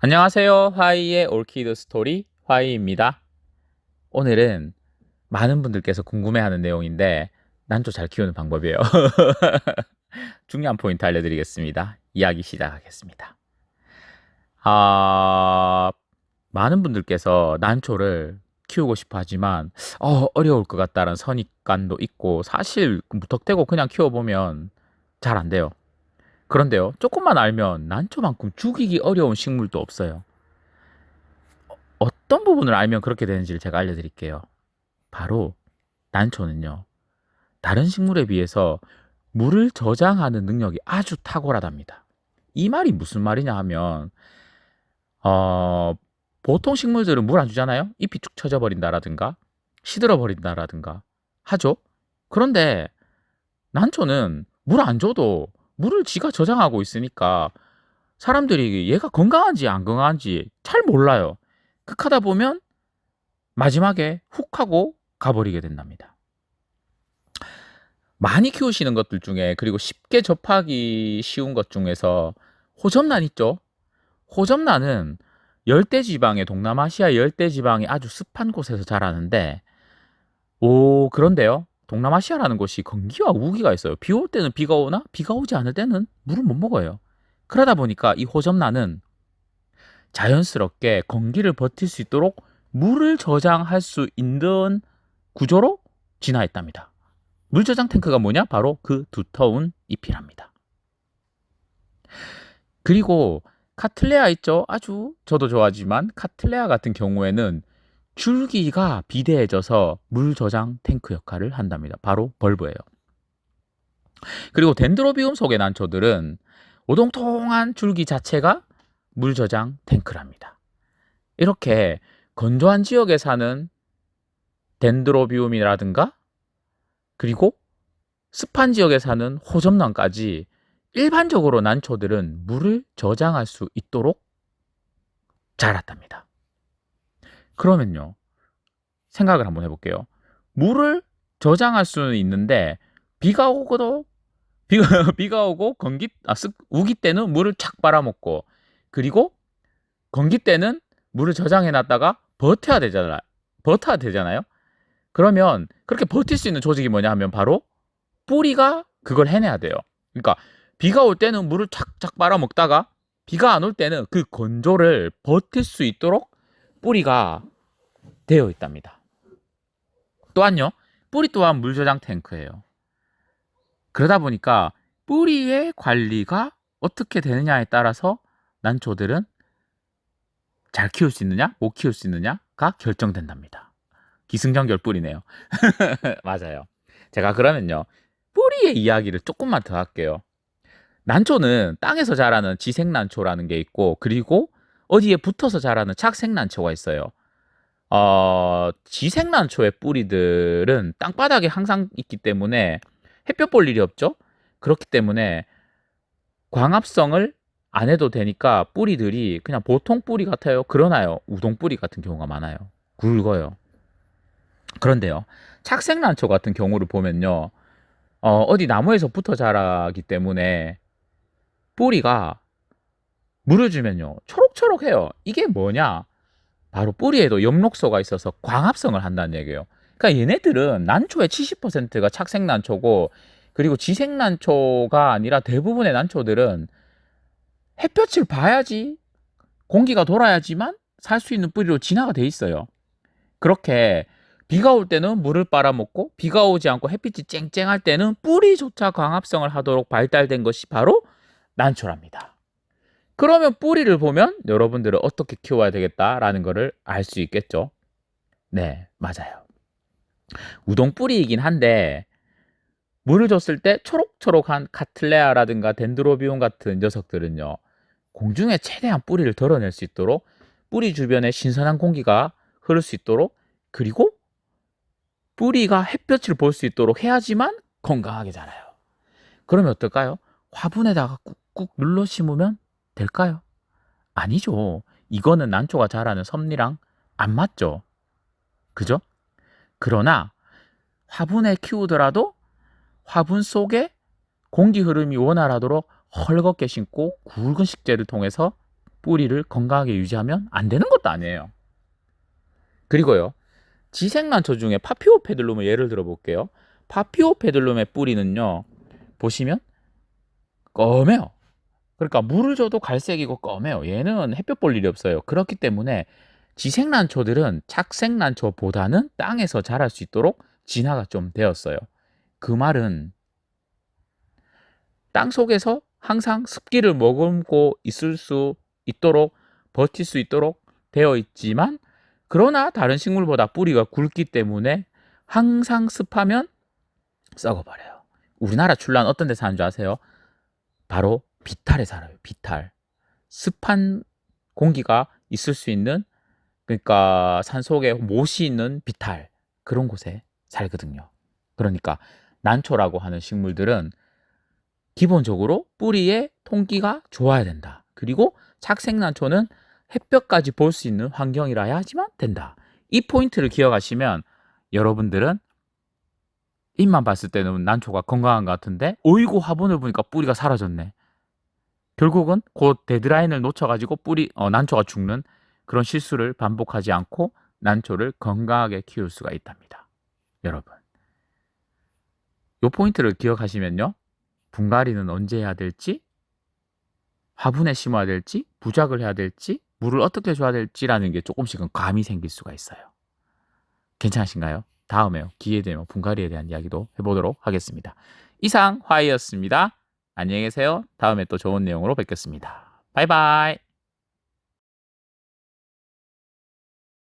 안녕하세요. 화이의 올키드 스토리 화이입니다. 오늘은 많은 분들께서 궁금해하는 내용인데 난초 잘 키우는 방법이에요. 중요한 포인트 알려드리겠습니다. 이야기 시작하겠습니다. 아, 많은 분들께서 난초를 키우고 싶어 하지만 어려울 것 같다는 선입관도 있고 사실 무턱대고 그냥 키워보면 잘 안 돼요. 그런데요, 조금만 알면 난초만큼 죽이기 어려운 식물도 없어요. 어떤 부분을 알면 그렇게 되는지를 제가 알려드릴게요. 바로 난초는요, 다른 식물에 비해서 물을 저장하는 능력이 아주 탁월하답니다. 이 말이 무슨 말이냐 하면 어, 보통 식물들은 물 안 주잖아요. 잎이 축 처져 버린다라든가 시들어 버린다라든가 하죠. 그런데 난초는 물 안 줘도 물을 지가 저장하고 있으니까 사람들이 얘가 건강한지 안 건강한지 잘 몰라요. 극하다 보면 마지막에 훅 하고 가버리게 된답니다. 많이 키우시는 것들 중에, 그리고 쉽게 접하기 쉬운 것 중에서 호접란 있죠? 호접란은 열대지방의, 동남아시아 열대지방이 아주 습한 곳에서 자라는데, 그런데요, 동남아시아라는 곳이 건기와 우기가 있어요. 비 올 때는 비가 오나 비가 오지 않을 때는 물을 못 먹어요. 그러다 보니까 이 호접란은 자연스럽게 건기를 버틸 수 있도록 물을 저장할 수 있는 구조로 진화했답니다. 물 저장 탱크가 뭐냐? 바로 그 두터운 잎이랍니다. 그리고 카틀레아 있죠? 아주 저도 좋아하지만 카틀레아 같은 경우에는 줄기가 비대해져서 물 저장 탱크 역할을 한답니다. 바로 벌브예요. 그리고 덴드로비움 속의 난초들은 오동통한 줄기 자체가 물 저장 탱크랍니다. 이렇게 건조한 지역에 사는 덴드로비움이라든가, 그리고 습한 지역에 사는 호접란까지 일반적으로 난초들은 물을 저장할 수 있도록 자랐답니다. 그러면요, 생각을 한번 해볼게요. 물을 저장할 수는 있는데 비가 오고도 비가 오고 우기 때는 물을 착 빨아먹고, 그리고 건기 때는 물을 저장해 놨다가 버텨야 되잖아요. 그러면 그렇게 버틸 수 있는 조직이 뭐냐 하면 바로 뿌리가 그걸 해내야 돼요. 그러니까 비가 올 때는 물을 착착 빨아먹다가 비가 안 올 때는 그 건조를 버틸 수 있도록 뿌리가 되어 있답니다. 또한요, 뿌리 또한 물 저장 탱크예요. 그러다 보니까 뿌리의 관리가 어떻게 되느냐에 따라서 난초들은 잘 키울 수 있느냐, 못 키울 수 있느냐가 결정된답니다. 기승전결 뿌리네요. 맞아요. 제가 그러면요, 뿌리의 이야기를 조금만 더 할게요. 난초는 땅에서 자라는 지생난초라는 게 있고, 그리고 어디에 붙어서 자라는 착생난초가 있어요. 지생난초의 뿌리들은 땅바닥에 항상 있기 때문에 햇볕 볼 일이 없죠. 그렇기 때문에 광합성을 안 해도 되니까 뿌리들이 그냥 보통 뿌리 같아요. 그러나요, 우동 뿌리 같은 경우가 많아요. 굵어요. 그런데요, 착생난초 같은 경우를 보면요, 어디 나무에서 붙어 자라기 때문에 뿌리가 물을 주면요, 초록초록해요. 이게 뭐냐? 바로 뿌리에도 엽록소가 있어서 광합성을 한다는 얘기예요. 그러니까 얘네들은 난초의 70%가 착생난초고, 그리고 지생난초가 아니라 대부분의 난초들은 햇볕을 봐야지, 공기가 돌아야지만 살 수 있는 뿌리로 진화가 돼 있어요. 그렇게 비가 올 때는 물을 빨아먹고, 비가 오지 않고 햇빛이 쨍쨍할 때는 뿌리조차 광합성을 하도록 발달된 것이 바로 난초랍니다. 그러면 뿌리를 보면 여러분들은 어떻게 키워야 되겠다라는 것을 알 수 있겠죠. 네, 맞아요. 우동 뿌리이긴 한데 물을 줬을 때 초록초록한 카틀레아라든가 덴드로비움 같은 녀석들은요, 공중에 최대한 뿌리를 덜어낼 수 있도록, 뿌리 주변에 신선한 공기가 흐를 수 있도록, 그리고 뿌리가 햇볕을 볼 수 있도록 해야지만 건강하게 자라요. 그러면 어떨까요? 화분에다가 꾹꾹 눌러 심으면 될까요? 아니죠. 이거는 난초가 자라는 섭리랑 안 맞죠. 그죠? 그러나 화분에 키우더라도 화분 속에 공기 흐름이 원활하도록 헐겁게 심고 굵은 식재를 통해서 뿌리를 건강하게 유지하면 안 되는 것도 아니에요. 그리고요, 지생난초 중에 파피오페들룸을 예를 들어 볼게요. 파피오페들룸의 뿌리는요, 보시면 검해요. 그러니까 물을 줘도 갈색이고 검해요. 얘는 햇볕 볼 일이 없어요. 그렇기 때문에 지생난초들은 착생난초보다는 땅에서 자랄 수 있도록 진화가 좀 되었어요. 그 말은 땅 속에서 항상 습기를 머금고 있을 수 있도록, 버틸 수 있도록 되어 있지만, 그러나 다른 식물보다 뿌리가 굵기 때문에 항상 습하면 썩어버려요. 우리나라 출란 어떤 데 사는 줄 아세요? 바로 비탈에 살아요. 비탈. 습한 공기가 있을 수 있는, 그러니까 산속에 못이 있는 비탈, 그런 곳에 살거든요. 그러니까 난초라고 하는 식물들은 기본적으로 뿌리의 통기가 좋아야 된다. 그리고 착생난초는 햇볕까지 볼 수 있는 환경이라야지만 된다. 이 포인트를 기억하시면 여러분들은 잎만 봤을 때는 난초가 건강한 것 같은데, 어이구 화분을 보니까 뿌리가 사라졌네. 결국은 곧 데드라인을 놓쳐가지고 난초가 죽는 그런 실수를 반복하지 않고 난초를 건강하게 키울 수가 있답니다. 여러분, 이 포인트를 기억하시면요, 분갈이는 언제 해야 될지, 화분에 심어야 될지, 부작을 해야 될지, 물을 어떻게 줘야 될지라는 게 조금씩은 감이 생길 수가 있어요. 괜찮으신가요? 다음에 기회 되면 분갈이에 대한 이야기도 해보도록 하겠습니다. 이상 화이였습니다. 안녕히 계세요. 다음에 또 좋은 내용으로 뵙겠습니다. 바이바이.